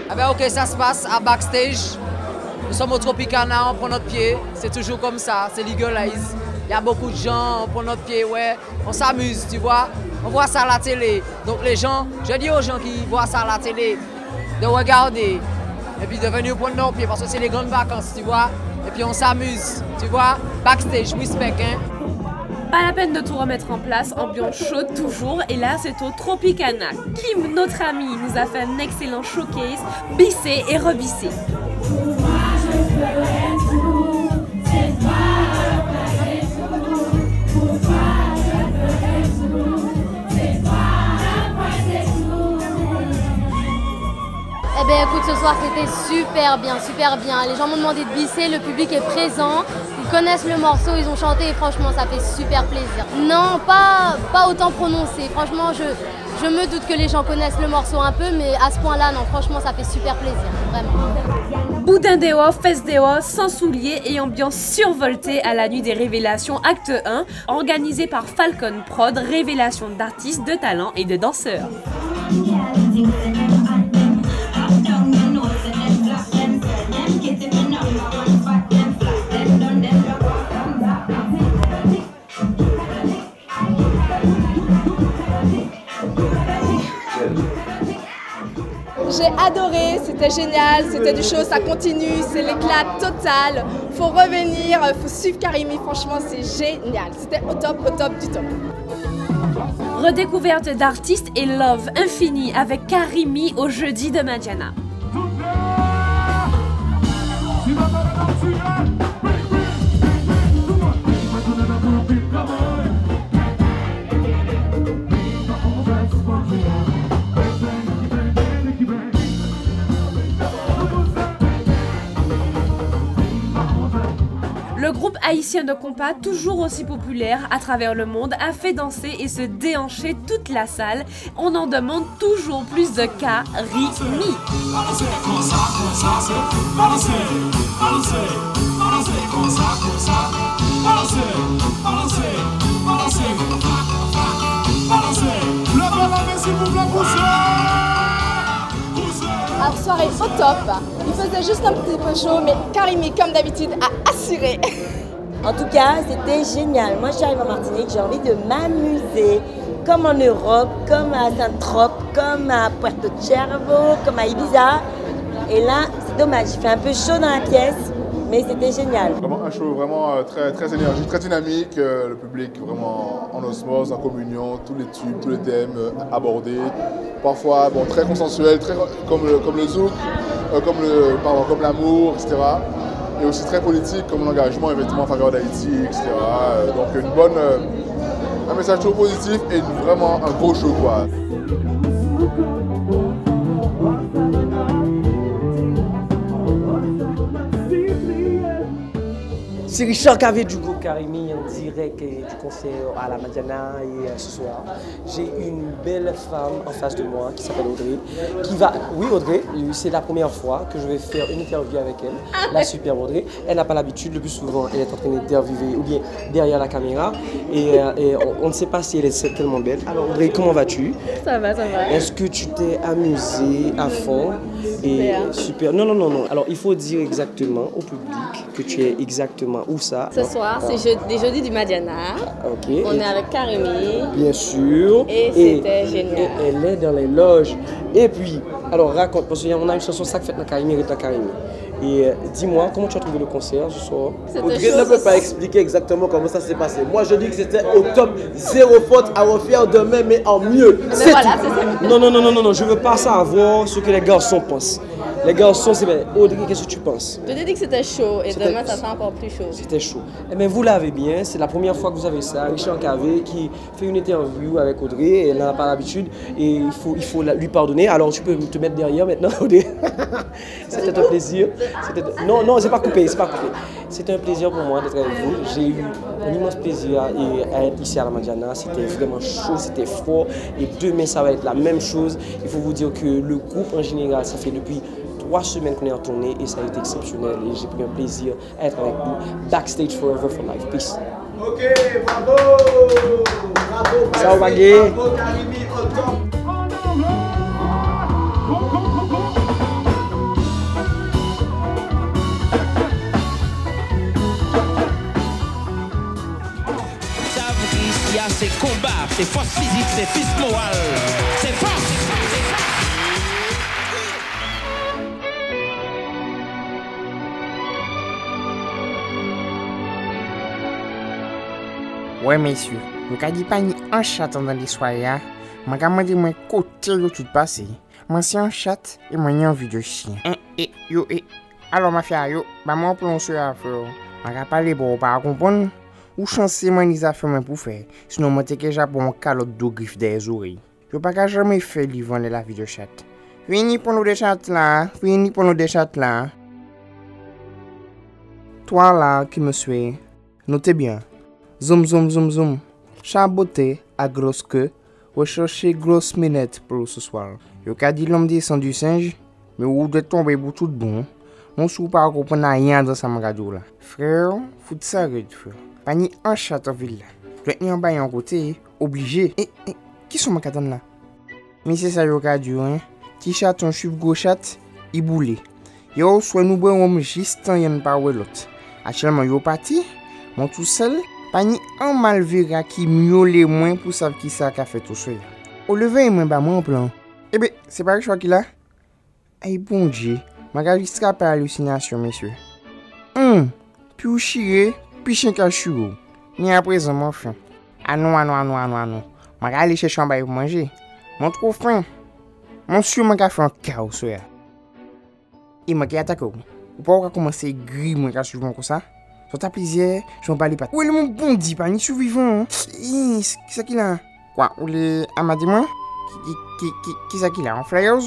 Ah ben ok, ça se passe à Backstage. Nous sommes au Tropicana, on prend notre pied. C'est toujours comme ça, c'est legalize. Il y a beaucoup de gens, on prend notre pied, ouais. On s'amuse, tu vois. On voit ça à la télé. Donc les gens, je dis aux gens qui voient ça à la télé, de regarder. Et puis de venir prendre nos pieds parce que c'est les grandes vacances, tu vois. Et puis on s'amuse, tu vois. Backstage, respect, hein. Pas la peine de tout remettre en place, ambiance chaude toujours, et là c'est au Tropicana. Kim, notre ami, nous a fait un excellent showcase, bissé et rebissé. Eh bien écoute, ce soir c'était super bien, super bien. Les gens m'ont demandé de bisser, le public est présent, ils connaissent le morceau, ils ont chanté et franchement ça fait super plaisir. Non, pas autant prononcé, franchement je me doute que les gens connaissent le morceau un peu, mais à ce point-là, non, franchement ça fait super plaisir, vraiment. Boudin dehors, fesses dehors, sans souliers et ambiance survoltée à la nuit des révélations acte 1, organisée par Falcon Prod, révélation d'artistes, de talents et de danseurs. J'ai adoré, c'était génial, c'était du show, ça continue, c'est l'éclat total. Faut revenir, faut suivre Karimi, franchement c'est génial. C'était au top du top. Redécouverte d'artistes et love infini avec Karimi au jeudi de Madiana. Le groupe haïtien de compas, toujours aussi populaire à travers le monde, a fait danser et se déhancher toute la salle. On en demande toujours plus de Karimi. Alors soirée au top, il faisait juste un petit peu chaud, mais Karimi comme d'habitude a assuré. En tout cas, c'était génial. Moi, je suis arrivée en Martinique, j'ai envie de m'amuser, comme en Europe, comme à Saint-Trope, comme à Puerto Cervo, comme à Ibiza. Et là, c'est dommage, il fait un peu chaud dans la pièce, mais c'était génial. Vraiment un show vraiment très énergique, très dynamique, le public vraiment en osmose, en communion, tous les tubes, tous les thèmes abordés. Parfois bon, très consensuel, très, comme le zouk, comme l'amour, etc. Et aussi très politique, comme l'engagement effectivement en faveur d'Haïti, etc. Donc un message toujours positif et vraiment un gros show, quoi. C'est Richard Cavé du groupe Karimi en direct du concert à la Madiana et ce soir. J'ai une belle femme en face de moi qui s'appelle Audrey. Oui Audrey, c'est la première fois que je vais faire une interview avec elle, la super Audrey. Elle n'a pas l'habitude, le plus souvent elle est en train d'interviewer ou bien derrière la caméra et on ne sait pas si elle est tellement belle. Alors Audrey, comment vas-tu? Ça va, ça va. Est-ce que tu t'es amusée à fond? Et super. Non. Alors il faut dire exactement au public que tu es exactement où ça? Ce soir, c'est les jeudis du Madiana. Ok. On est avec Karimi. Bien sûr. Et c'était génial. Et elle est dans les loges. Et puis, alors raconte, parce qu'on a une chanson ça que fait dans Karimi et dans Karimi. Et dis-moi, comment tu as trouvé le concert ce soir? Audrey ne peut pas expliquer exactement comment ça s'est passé. Moi, je dis que c'était au top, zéro faute à refaire demain, mais en mieux. Mais voilà, c'est ça. Non, je veux pas savoir ce que les garçons pensent. Les garçons, c'est bien. Audrey, qu'est-ce que tu penses? Je t'ai dit que c'était chaud et demain, ça sera encore plus chaud. C'était chaud. Eh bien, vous l'avez bien, c'est la première fois que vous avez ça. Richard Cavé qui fait une interview avec Audrey, et elle n'en a pas l'habitude et il faut lui pardonner. Alors, tu peux te mettre derrière maintenant, Audrey. C'était un plaisir. Non, c'est pas coupé, c'est pas coupé. C'était un plaisir pour moi d'être avec vous. J'ai eu un immense plaisir à être ici à la Madiana. C'était vraiment chaud, c'était fort. Et demain, ça va être la même chose. Il faut vous dire que le groupe en général, ça fait depuis 3 semaines qu'on est en tournée et ça a été exceptionnel. Et j'ai pris un plaisir à être avec vous. Backstage forever for life. Peace. Ok, bravo! Bravo! Ciao, Bagé! Bravo, Karimi, au top! c'est force physique, c'est fils moral, c'est force. Ouais, messieurs, vous avez dit pas ni un chat dans l'histoire, je vais dire mon côté de tout passé. Moi, c'est un chat et moi, j'ai envie de chien. Alors, ma fille, moi, pour ce à faire, je vais parler pour pas comprendre. Ou chancer moi, les affaires pour faire. Sinon, moi, je vais pour un calotte de griffe des oreilles. Je ne vais pas jamais faire livrer la vie de chat. Fini pour nous des chats là, fini pour nous des chats là. Toi là, qui me suis, notez bien. Zoom, zoom, zoom, zoom. Chat beauté à grosse queue. Recherchez grosse minette pour ce soir. Yo ka dit l'homme descend du singe, mais où de tomber pour tout bon. On sou pas comprendre rien dans sa magadio là. Frère, faut de ça frère. Pas ni un chat en ville là. Doit ni en bas en côté, obligé. Qui sont ma cadane là? Mais c'est ça yo ka dit hein. Ti chat on suivre gros chat, il boule. Yo soit nous bon juste temps y'en pas l'autre. Actuellement yo parti, mon tout seul. Pas ni un malvera qui miaule moins pour savoir qui ça a fait tout ça. Au lever, moi, bah, mon plan. Eh bien, c'est pas le choix qu'il a. Eh, bon Dieu, ma jusqu'à par hallucination, messieurs. Puis ou chiré, puis chien cachou. Ni à présent, mon fin. Ah non. Ma aller chercher un bail pour manger. Mon trop faim. Mon sûr, ma fait un chaos, ça. Et ma qui attaque. Ou pas commencer gris, moi, quand je suis comme ça. Sur ta plaisir, je m'en parle pas. Où est mon bondi, pas ni survivant? Qui c'est qu'il a? Quoi? Ou les amadimons? Qui c'est qu'il a? En flyers?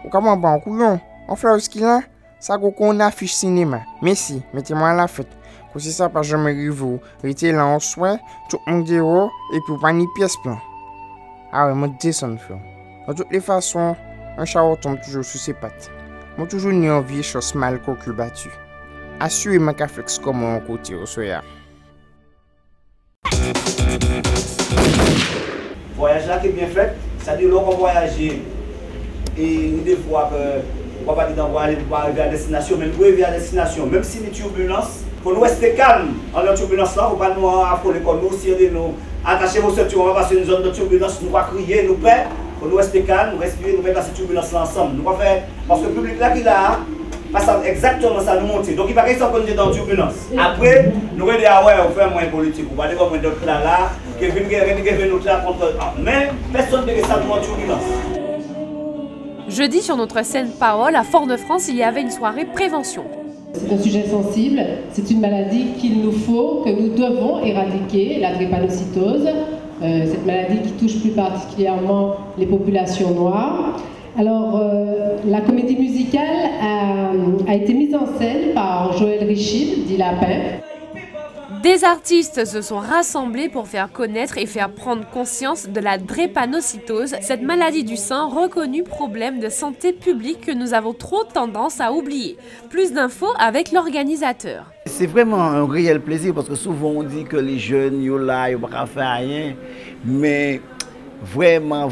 Ou comment on en couillon? En flyers qu'il a? Ça qu'on affiche cinéma. Mais si, mettez-moi à la fête. Comme c'est ça, pas jamais rive. Restez là en soin, tout le monde dehors, et puis pas ni pièce plein. Ah ouais, moi descends, frère. De toutes les façons, un chat tombe toujours sur ses pattes. Moi toujours ni envie, chose mal cocu battu. Assurez ma caflex comme un côté au soya. Voyage là qui est bien fait, ça dit qu'on voyager et des fois on va pas dire d'envoyer pour arriver à destination, mais pour arriver à destination, même si les turbulences, pour nous rester calme en la turbulence là, faut pas nous affoler comme nous, si nous attacher vos ceintures, on va passer une zone de turbulence, nous va crier, nous perdre, pour nous rester calme, nous respirer, nous faire passer turbulence là ensemble, nous va faire parce que le public là qui là exactement ça nous monter. Donc il va pas qu'on est dans turbulence. Après, nous allons dire ah ouais, on fait moins politique. On va dire comme d'autres là, qui viennent nous là contre. Mais personne ne peut ça dans turbulence. Jeudi, sur notre scène Parole, à Fort-de-France, il y avait une soirée prévention. C'est un sujet sensible, c'est une maladie que nous devons éradiquer, la drépanocytose. Cette maladie qui touche plus particulièrement les populations noires. Alors, la comédie musicale a été mise en scène par Joël Richid, dit Lapin. Des artistes se sont rassemblés pour faire connaître et faire prendre conscience de la drépanocytose, cette maladie du sein reconnue problème de santé publique que nous avons trop tendance à oublier. Plus d'infos avec l'organisateur. C'est vraiment un réel plaisir parce que souvent on dit que les jeunes, ils sont là, ils ne peuvent pas faire rien, mais vraiment,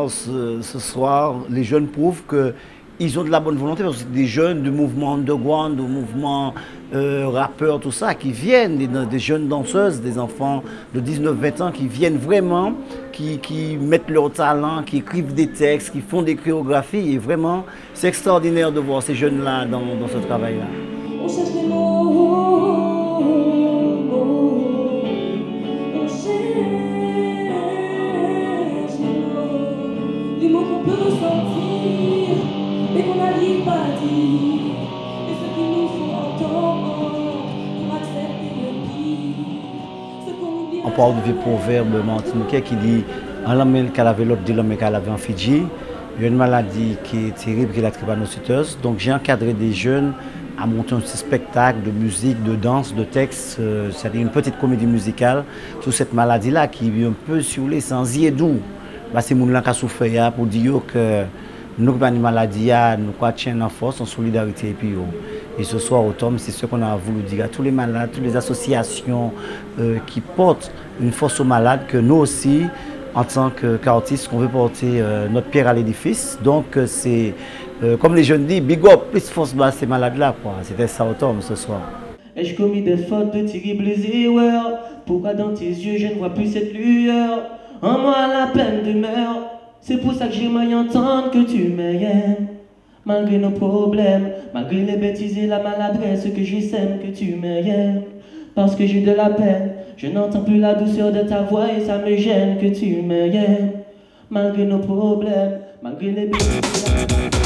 ce soir, les jeunes prouvent qu'ils ont de la bonne volonté, parce que c'est des jeunes du mouvement underground, du mouvement rappeur, tout ça, qui viennent, des jeunes danseuses, des enfants de 19-20 ans, qui viennent vraiment, qui mettent leur talent, qui écrivent des textes, qui font des chorégraphies, et vraiment, c'est extraordinaire de voir ces jeunes-là dans ce travail-là. On cherche les mots, les mots qu'on peut ressentir, mais qu'on n'arrive pas à dire, et ce qu'il nous faut entendre pour accepter le pire, ce qu'on oublie. On parle du vieux proverbe martiniquais qui dit « En l'homme qu'elle avait l'autre, dit l'homme qu'elle avait en Fidji ». Il y a une maladie qui est terrible, qui est la drépanocytose. Donc j'ai encadré des jeunes à monter un petit spectacle de musique, de danse, de texte, c'est-à-dire une petite comédie musicale sur cette maladie-là qui est un peu sur les sans doux. C'est mon qui a souffert pour dire que nous avons une maladie, nous sommes en force, en solidarité. Et ce soir, au Tom, c'est ce qu'on a voulu dire à tous les malades, toutes les associations qui portent une force aux malades, que nous aussi, en tant qu'artistes, on veut porter notre pierre à l'édifice. Donc c'est, comme les jeunes disent, big up, plus force bas ces malades-là. C'était ça au Tom ce soir. Ai-je commis des fautes de terribles erreurs? Pourquoi dans tes yeux je ne vois plus cette lueur? En moi la peine demeure. C'est pour ça que j'aimerais entendre que tu m'aimes. Malgré nos problèmes, malgré les bêtises et la maladresse, que je sème que tu m'aimes. Parce que j'ai de la peine, je n'entends plus la douceur de ta voix et ça me gêne que tu m'aimes. Malgré nos problèmes, malgré les bêtises et la maladresse.